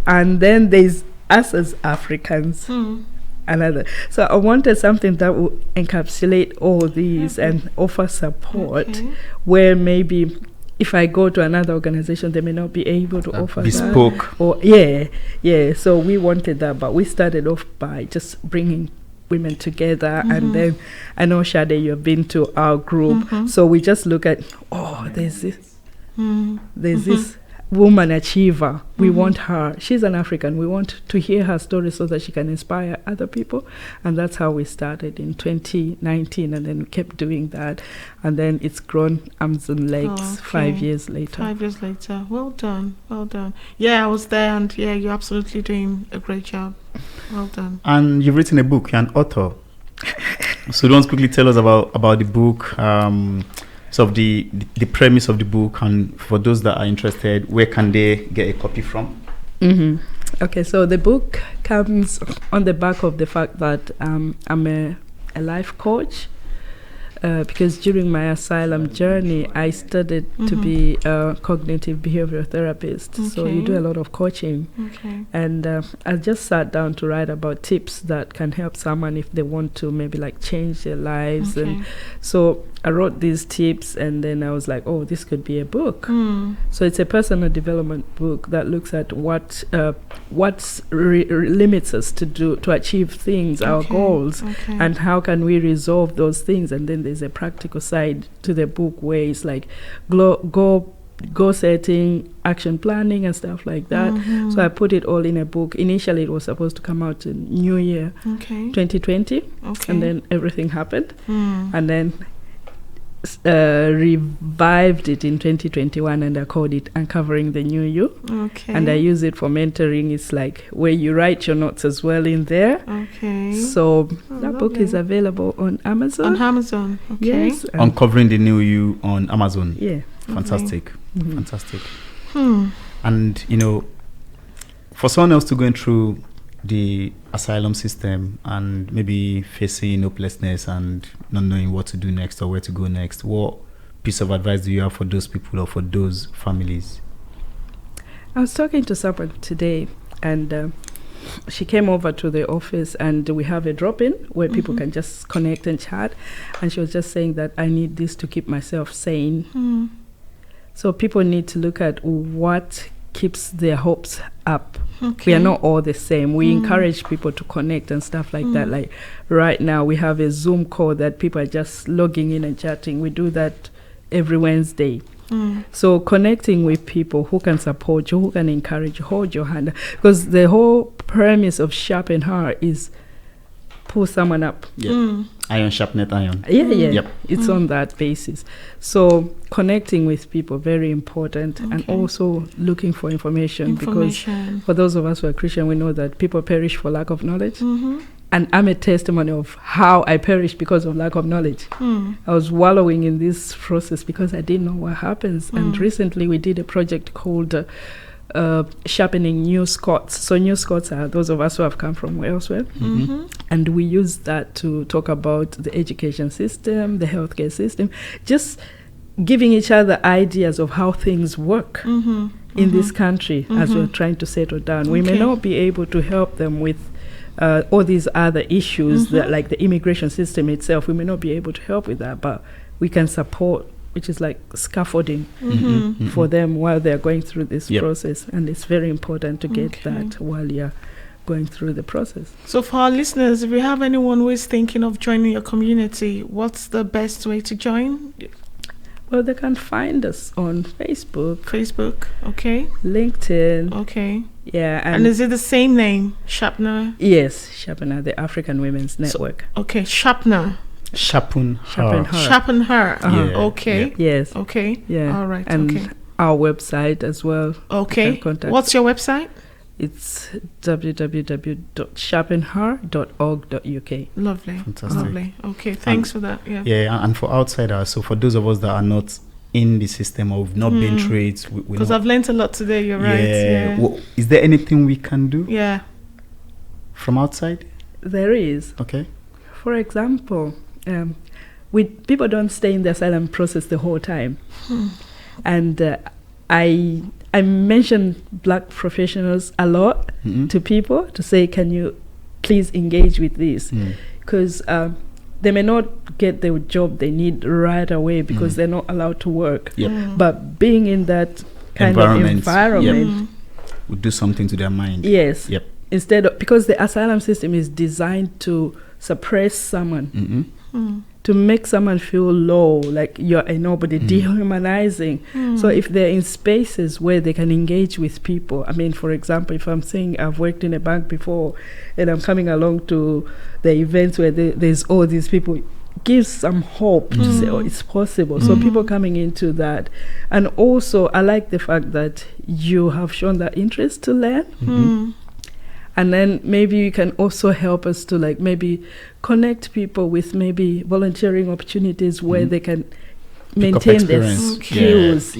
And then there's us as Africans. Another. So I wanted something that would encapsulate all these and offer support where maybe if I go to another organization, they may not be able to offer bespoke. that. Or so we wanted that, but we started off by just bringing women together, and then I know Sade, you've been to our group, so we just look at there's this woman achiever. We want her. She's an African. We want to hear her story so that she can inspire other people, and that's how we started in 2019, and then we kept doing that, and then it's grown arms and legs 5 years later. 5 years later. Well done. Yeah, I was there, and yeah, you're absolutely doing a great job. Well done. And you've written a book. You're an author. So don't quickly tell us about the book, sort of the premise of the book, and for those that are interested, where can they get a copy from? Okay, so the book comes on the back of the fact that I'm a life coach. Because during my asylum journey, I studied to be a cognitive behavioral therapist. So you do a lot of coaching. And I just sat down to write about tips that can help someone if they want to maybe like change their lives. And so I wrote these tips, and then I was like, oh, this could be a book. So it's a personal development book that looks at what limits us to achieve things, our goals, and how can we resolve those things. And then there's a practical side to the book where it's like go goal setting, action planning, and stuff like that. So I put it all in a book. Initially, it was supposed to come out in New Year, 2020, and then everything happened, and then revived it in 2021, and I called it Uncovering the New You. And I use it for mentoring. It's like where you write your notes as well in there. So that book is available on Amazon. Yes. Uncovering the New You on Amazon. Yeah. Fantastic. Fantastic. And for someone else to going through the asylum system and maybe facing hopelessness and not knowing what to do next or where to go next, what piece of advice do you have for those people or for those families? I was talking to someone today, and she came over to the office, and we have a drop-in where people can just connect and chat, and she was just saying that I need this to keep myself sane. So people need to look at what keeps their hopes up. We are not all the same. We encourage people to connect and stuff like that. Like right now we have a Zoom call that people are just logging in and chatting. We do that every Wednesday. So connecting with people who can support you, who can encourage you, hold your hand, because the whole premise of Sharpen Her is pull someone up. Iron sharpeneth iron. It's on that basis. So connecting with people, very important, and also looking for information, because for those of us who are Christian, we know that people perish for lack of knowledge. And I'm a testimony of how I perished because of lack of knowledge. I was wallowing in this process because I didn't know what happens. And recently we did a project called Sharpening New Scots. So New Scots are those of us who have come from elsewhere. And we use that to talk about the education system, the healthcare system, just giving each other ideas of how things work in this country as we're trying to settle down. We may not be able to help them with all these other issues, that, like the immigration system itself. We may not be able to help with that, but we can support, which is like scaffolding for them while they're going through this process. And it's very important to get that while you're going through the process. So for our listeners, if you have anyone who is thinking of joining your community, what's the best way to join? Well, they can find us on Facebook. Okay. LinkedIn. Okay. Yeah. And is it the same name, Sharpener? Yes, Sharpener, the African Women's Network. Okay, Sharpener. Sharpen Her. Sharpen Her. Okay. Yes. Okay. Yeah. All right. And our website as well. Okay. What's your website? It's www.sharpenher.org.uk. Lovely. Fantastic. Lovely. Okay. Thanks for that. Yeah. And for outsiders, so for those of us that are not in the system of not being through it, because I've learned a lot today. You're right. Yeah. Well, is there anything we can do? Yeah. From outside? There is. Okay. For example, people don't stay in the asylum process the whole time, and I mention Black professionals a lot to people to say, can you please engage with this, because they may not get the job they need right away because they're not allowed to work. But being in that kind of environment would do something to their mind. Yes. Instead of, because the asylum system is designed to suppress someone, to make someone feel low, like you're a nobody, dehumanizing. So if they're in spaces where they can engage with people, I mean, for example, if I'm saying I've worked in a bank before and I'm coming along to the events where there's all these people, gives some hope to say, oh, it's possible. So people coming into that. And also, I like the fact that you have shown that interest to learn. And then maybe you can also help us to like maybe connect people with maybe volunteering opportunities where they can maintain their skills.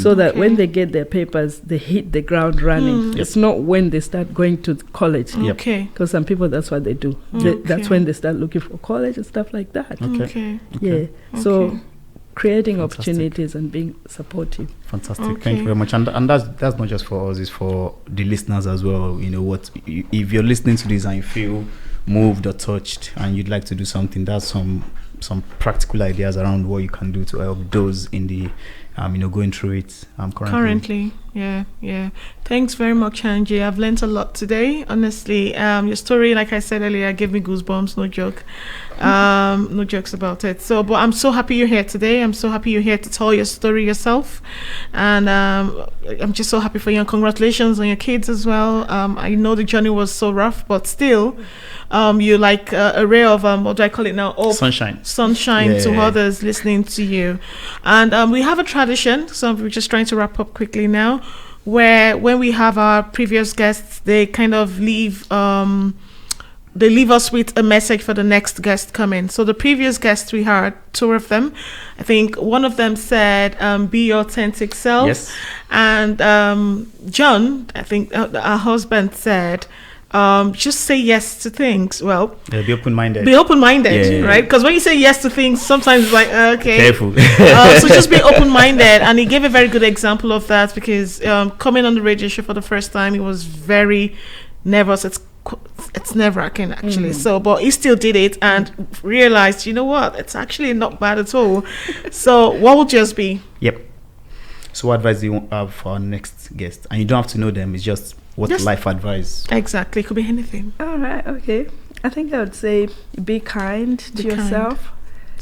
So that when they get their papers, they hit the ground running. It's not when they start going to college. Because some people, that's what they do. That's when they start looking for college and stuff like that. So creating opportunities and being supportive. Fantastic. Thank you very much. And that's not just for us, it's for the listeners as well. You know what, if you're listening to this and you feel moved or touched and you'd like to do something, that's some practical ideas around what you can do to help those in the going through it currently. Yeah. Thanks very much, Angie. I've learned a lot today. Honestly, your story, like I said earlier, gave me goosebumps. No joke. No jokes about it. So, but I'm so happy you're here today. I'm so happy you're here to tell your story yourself, and I'm just so happy for you. And congratulations on your kids as well. I know the journey was so rough, but still, you're like a ray of what do I call it now? Sunshine to others listening to you. And we have a tradition, so we're just trying to wrap up quickly now, where when we have our previous guests, they kind of leave us with a message for the next guest coming. So the previous guests, we had two of them. I think one of them said, be your authentic self. Yes. And John, I think our husband, said, just say yes to things. Well, be open-minded. Right? Because when you say yes to things, sometimes it's like, okay. Careful. So just be open-minded. And he gave a very good example of that, because coming on the radio show for the first time, he was very nervous. It's nerve-wracking, actually. So, but he still did it and realized, you know what? It's actually not bad at all. So what would yours be? Yep. So what advice do you have for our next guest? And you don't have to know them. It's just life advice. Exactly. It could be anything. All right. Okay. I think I would say be kind to yourself.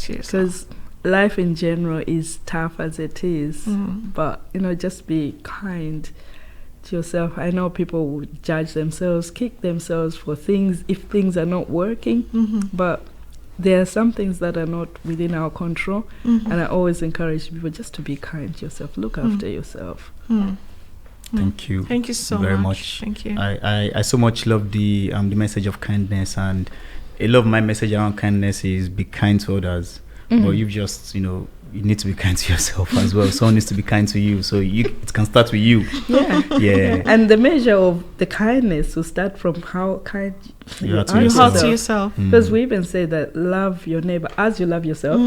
Because life in general is tough as it is. But, just be kind to yourself. I know people would judge themselves, kick themselves for things if things are not working. But there are some things that are not within our control. And I always encourage people just to be kind to yourself. Look after yourself. Thank you. Thank you so very much. Thank you. I so much love the message of kindness, and a lot of my message around kindness is be kind to others. But you've just, you need to be kind to yourself as well. Someone needs to be kind to you, so it can start with you. Yeah. And the measure of the kindness will start from how kind you are to yourself. Because we even say that love your neighbor as you love yourself.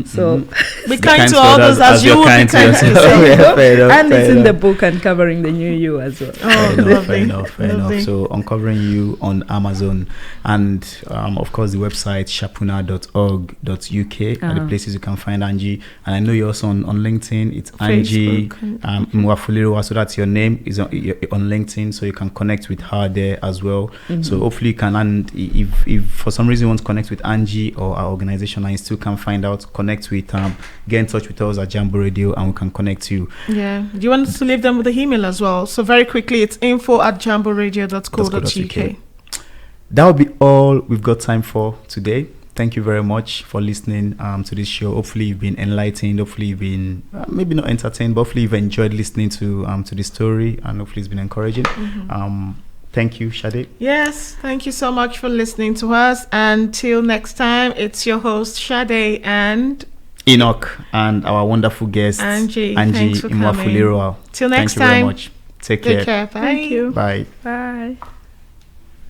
So be kind to others as you would be kind to yourself. And it's in the book, Uncovering the New You as well. Fair enough. So Uncovering You on Amazon, and of course the website sharpenher.org.uk are the places you can find Angie. And I know you're also on LinkedIn. It's Angie Mwafulirwa. So that's your name is on LinkedIn, so you can connect with her there as well. So hopefully you can. And if for some reason you want to connect with Angie or our organization and you still can't find out, connect with get in touch with us at Jambo Radio and we can connect you. Yeah. Do you want us to leave them with the email as well? So very quickly, it's info@jamboradio.co.uk. That will be all we've got time for today. Thank you very much for listening to this show. Hopefully you've been enlightened. Hopefully you've been maybe not entertained, but hopefully you've enjoyed listening to this story, and hopefully it's been encouraging. Thank you, Sade. Yes, thank you so much for listening to us. Until next time, it's your host Sade and Enoch, and our wonderful guest Angie Mwafulirwa. Till next time. Thank you very much. Take care. Bye. Thank you. Bye. Bye.